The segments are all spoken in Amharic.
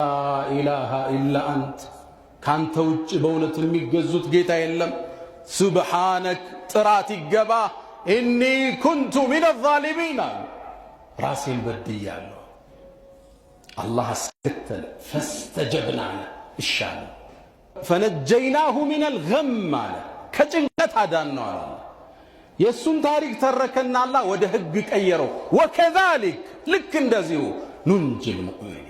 لا إله إلا أنت كانت وجه بونة المجزوت جيتا يلم سبحانك تراتي الجبا إني كنت من الظالمين راسي البدية الله سكتل فاستجبنا له الشان فنجيناه من الغم كجنة هدانا يسون تاريخ تركنا الله ودهقك أيرو وكذلك لك اندزيو ننجي المؤمنين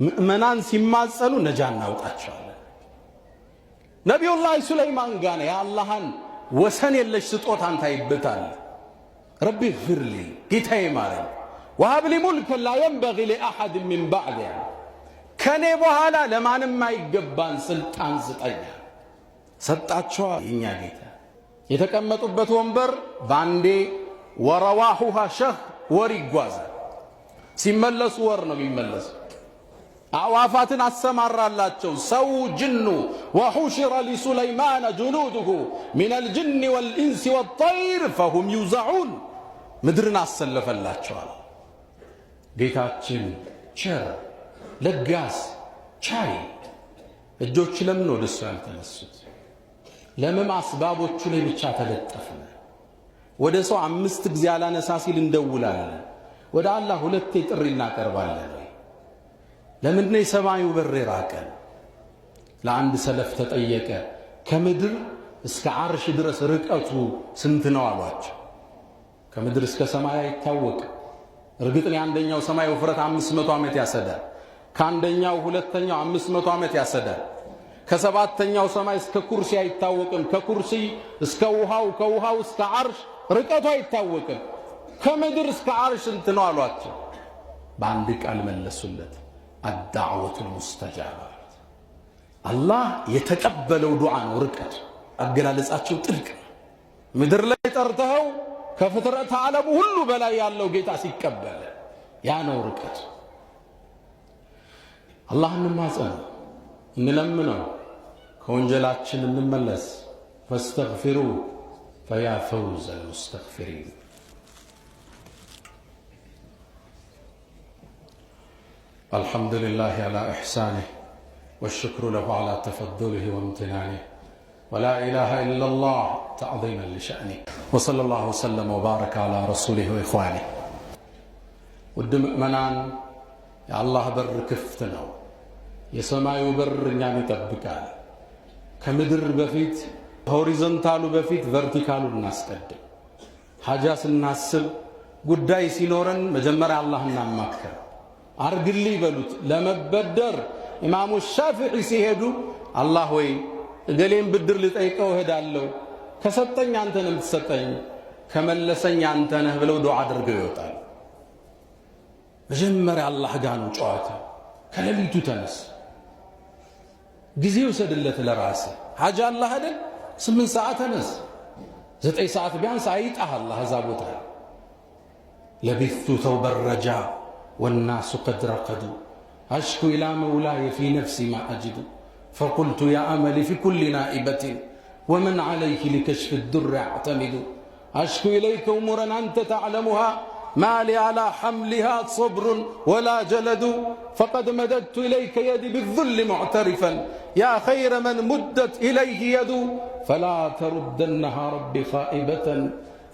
مؤمنان سيمازلو نجانا وطاچواለን ነብዩላህ ሱለይማን ጋር ያ አላህን ወሰን የለሽ ስጦታን ታይበታል ረቢ اغفر لي ጌታዬ ማረኝ وهب لي ملكا لا ينبغي لأحد من بعد ከኔ በኋላ ለማንም አይገባን ስልጣን ስጠኝ ሰጣቸው የኛ ጌታ የተቀመጡበት ወንበር ባንዴ ወረዋሁሃ ሸህ ወር ይጓዛል ሲመለሱ ወር ነው የሚመለሱ አዋፋትን አሰማራላቸው ሰው ጅኑ وحشر لسليمان جنوده من الجن والإنس والطير فهم يوزعون ምድርን አሰለፈላቸዋል ጌታችን ቸር ለጋስ ቻይ እጆች ለምን ወደሱ ያልተነሱት ለምን አስባቦቹ ላይ ብቻ ተለጠፈ ወደ ሰው 5 ጊዜ አላነሳ ሲል እንደውላለን ወደ አላህ 2 ጥሪ እናቀርባለን ለምን ነው የሰማዩ በር የራቀን ለአንድ ሰለፍ ተጠየቀ ከምድር እስከ አርሽ ድረስ ርቀቱ ስንት ነው አሏቸው ከምድር እስከ ሰማይ አይታወቅ እርግጥ ነው አንደኛው ሰማይ ውፍረት 500 ዓመት ያሰዳል ከአንደኛው ሁለተኛው 500 ዓመት ያሰዳል ከሰባተኛው ሰማይ እስከ ኩርሲ አይታወቅም ከኩርሲ እስከ ውሃው ከውሃው እስከ አርሽ ርቀቱ አይታወቅም ከምድር እስከ አርሽ ስንት ነው አሏቸው በአንድ ቃል መለሱለት الدعوة المستجابة الله يتقبل دعاء ورقة አገላለጻቸው ጥልቅ ምድር ላይ ጠርተው ከፍጥረት ዓለም ሁሉ በላይ ያለው ጌታ ሲቀበል ያ ነው ርቀት አላህን ማጸን እንለምነው ከወንጀላችን እንመለስ فاستغفروا فيا فوز المستغفرين الحمد لله على إحسانه والشكر له على تفضله وامتنانه ولا إله إلا الله تعظيما لشأنه وصلى الله وسلم وبارك على رسوله وإخوانه والدمء منان يا الله بر كفتنا يسماء بر نعم تبكال كمدر بفيت هوريزونتالو بفيت فيرتيكالو الناس قدم حاجات الناس سب قداي سينورن مجمر الله نامكر አርግሊ በሉት ለመበደር ኢማሙ ሻፊዒ ሲሄዱ አላህ ወይ እገሌን ብድር ልጠይቀው ሄዳለሁ ከሰጠኝ አንተ ነህ የምትሰጠኝ ከመለሰኝ አንተ ነህ ብለው ዱዓ አድርገው ይወጣል መጀመሪያ አላህ ጋር ነው ጨዋታ ከሌሊቱ ተነስ ጊዜ ወሰድለት ለራስ ሐጅ አላህ አይደል 8 ሰዓት ተነስ 9 ሰዓት ቢያንስ አይጣህ አላህ ዛቦታ ለቢቱ ተውበ الرجاء والناس قد رقدوا أشكو إلى مولاي في نفسي ما أجد فقلت يا أملي في كل نائبة ومن عليك لكشف الدر أعتمد أشكو إليك أمورا أنت تعلمها ما لي على حملها صبر ولا جلد فقد مددت إليك يدي بالذل معترفا يا خير من مدت إليه يد فلا تردنها ربي خائبة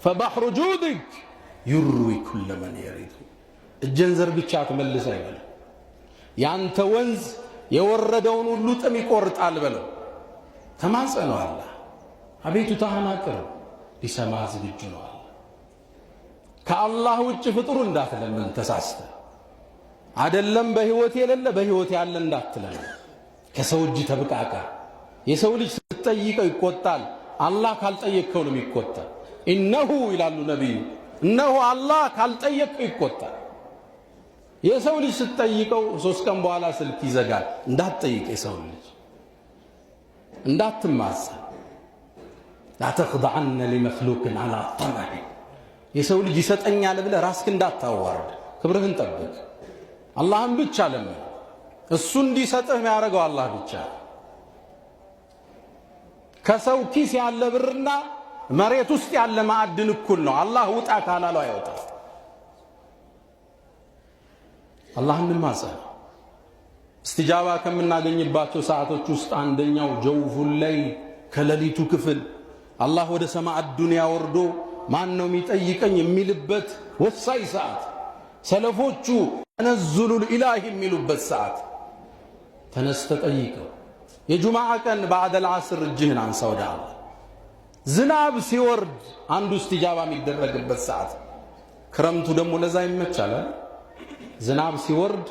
فبحر جودك يروي كل من يريد الجنزر بيتشات ملس አይበለ ያንተ ወንዝ የወረደውን ሁሉ ጥም ይቆርጣል በለው ተማጸነው አላህ አቤቱ ተሐናቀር ሊሰማ ዝግጁ ነው አላህ ከአላህ ውጭ ፍጡር እንዳትለምን ተሳስተ አይደለም በህይወት የሌለ በህይወት ያለ እንዳትለምን ከሰው እጅ ተብቃቃ የሰው ልጅ ስትጠይቀው ይቆጣል አላህ ካልጠየቀው ነው የሚቆጣው ኢነሁ ይላሉ ነብዩ እነሆ አላህ ካልጠየቀው ይቆጣል የሰው ልጅ ስትጠይቀው 3 ቀን በኋላ ስልክ ይዘጋል እንዳትጠይቅ የሰው ልጅ እንዳትማጽ لا تخضعن لمخلوق على طمع የሰው ልጅ ይሰጠኛል ብለ ራስክ እንዳታዋርድ ክብርህን ጠብቅ አላህን ብቻ ለምን እሱ እንዲሰጥህ የሚያደርገው አላህ ብቻ ከሰው ኪስ ያለ ብርና መሬት ውስጥ ያለ ማዕድን እኩል ነው አላህ ውጣ ካላለው አይወጣም الله نمازه استجابة ከምናገኝባቸው ሰዓቶች ውስጥ አንደኛው ጀውፉል ለይል ከሌሊቱ ክፍል አላህ ወደ ሰማዕ ዱንያ ወርዶ ማን ነው የሚጠይቀኝ የሚልበት ወሳኝ ሰዓት ሰለፎቹ ተነዙሉል ኢላሂ የሚሉበት ሰዓት ተነስተ ጠይቀው የጁማዓ ቀን ባዕደል ዐስር እጅህን አንሳ ወደ አላህ ዝናብ ሲወርድ አንዱ እስቲጃባ የሚደረግበት ሰዓት ክረምቱ ደግሞ ለዛ ይመቻል ዝናብ ሲወርድ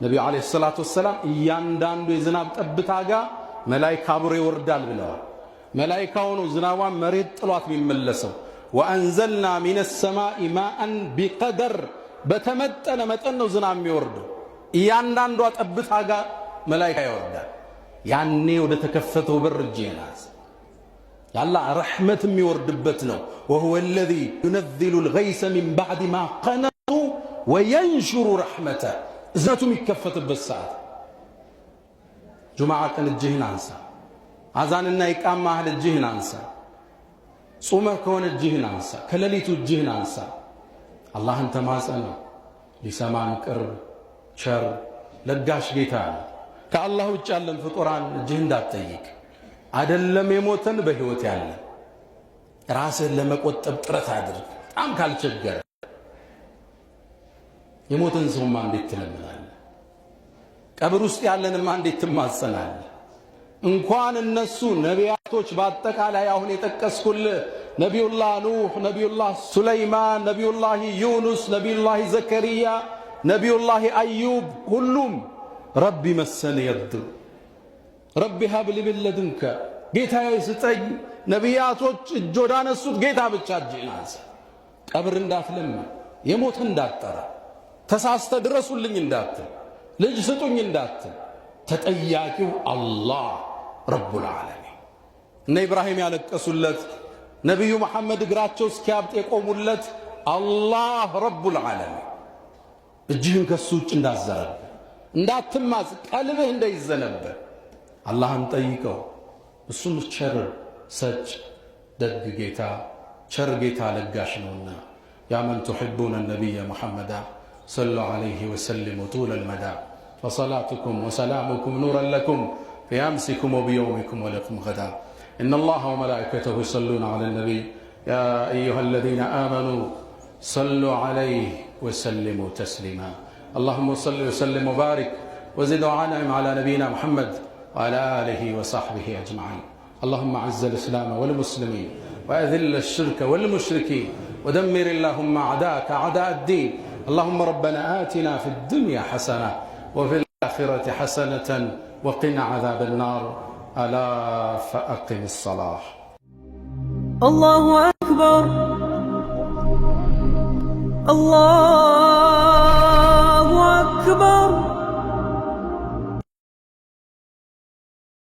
ነብዩ አለይሂ ሰላቱ ወሰላም እያንዳንዱ የዝናብ ጠብታ ጋር መላእክት አብሮ ይወርዳል ብለዋል መላእክታው ነው ዝናቧን መሬት ጥሏት የሚመለሰው ወአንዘልና ሚነ ሰማኢ ማአን ቢቀደር በተመጠነ መጠን ነው ዝናብ የሚወርደው እያንዳንዷ ጠብታ ጋር መላእክት ይወርዳል ያኔ ወደ ተከፈተው በር እጄናስ ያላ ረህመት የሚወርድበት ነው وهو الذي ينزل الغيث من بعد ما قنطوا وينشر رحمته እዝነቱ የሚከፈትበት ሰዓት ጁማዓ ቀን እጅህን አንሳ አዛንና ኢቃማ ማህል እጅህን አንሳ ጾመህ ከሆነ እጅህን አንሳ ከሌሊቱ እጅህን አንሳ አላህን ተማጸን ሊሰማን ቅርብ ቸር ለጋሽ ጌታ ከአላህ ውጭ ያለን ፍጡራን እጅህን እንዳትጠይቅ አይደለም የሞተን በህይወት ያለ ራስህን ለመቆጠብ ጥረት አድርግ በጣም ካልቸገረ የሞተን ሰውማ እንዴት ትለምናለህ ቀብር ውስጥ ያለንማ እንዴት ትማጸናለህ እንኳን እነሱ ነቢያቶች በአጠቃላይ አሁን የጠቀስኩልህ ነቢዩላህ ኑህ ነቢዩላህ ሱለይማን ነቢዩላህ ዩኑስ ነቢዩላህ ዘከሪያ ነቢዩላህ አዩብ ሁሉም ረቢ መሰነ የድር ረቢ ሀብል ምን ለድንከ ጌታዬ ስጠኝ ነቢያቶች እጅ ወዳነሱት ጌታ ብቻ እጅህን አንሳ ቀብር እንዳትለምን የሞት እንዳትጠራ ተሳስተ ድረሱልኝ እንዳትል ልጅ ስጡኝ እንዳትል ተጠያቂው አላህ ረቡል ዓለሚን እነ ኢብራሂም ያለቀሱለት ነቢዩ መሐመድ እግራቸው እስኪያብጥ የቆሙለት አላህ ረቡል ዓለሚን እጅህን ከሱ ውጭ እንዳትዘረጋ እንዳትማጽ ቀልብህ እንዳይዘነበል አላህን ጠይቀው እሱም ቸር ሰጭ ደግ ጌታ ቸር ጌታ ለጋሽ ነውና ያ መን تحبون النبي محمد صلوا عليه وسلموا طول المدى فصلاتكم وسلامكم نورا لكم في أمسكم وبيومكم ولكم غدا إن الله وملائكته يصلون على النبي يا أيها الذين آمنوا صلوا عليه وسلموا تسليما اللهم صل وسلم وبارك وزد وعنعم على نبينا محمد وعلى آله وصحبه أجمعين اللهم أعز الإسلام والمسلمين وأذل الشرك والمشركين ودمر اللهم أعداءك أعداء الدين اللهم ربنا آتنا في الدنيا حسنة وفي الآخرة حسنة وقنا عذاب النار ألا فأقم الصلاة الله أكبر الله